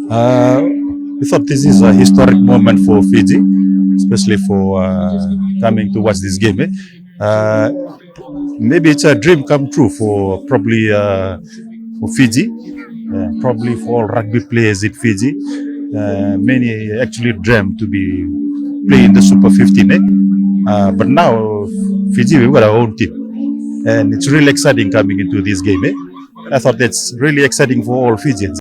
Uh, we thought this is a historic moment for Fiji, especially for coming to watch this game. Maybe it's a dream come true for probably for Fiji, probably for all rugby players in Fiji. Many actually dreamt to be playing the Super 15. But now Fiji, we've got our own team, and it's really exciting coming into this game. I thought that's really exciting for all Fijians.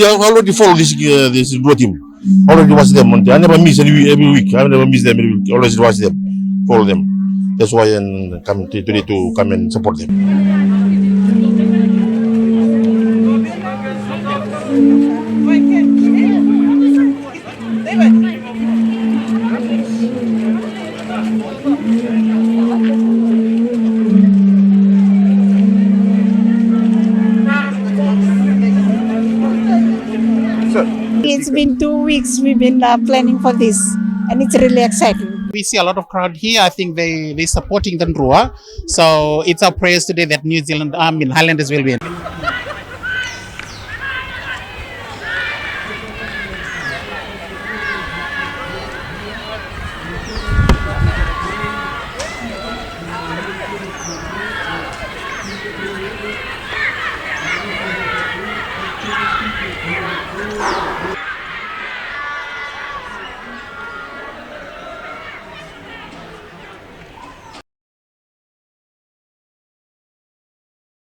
I already follow this Drua team. I already watch them. I never miss every week. I never miss them every week. I always watch them, follow them. That's why I'm coming today to come and support them. It's been 2 weeks we've been planning for this, and it's really exciting. We see a lot of crowd here. I think they're supporting the Drua. So it's our prayers today that New Zealand, Highlanders will win.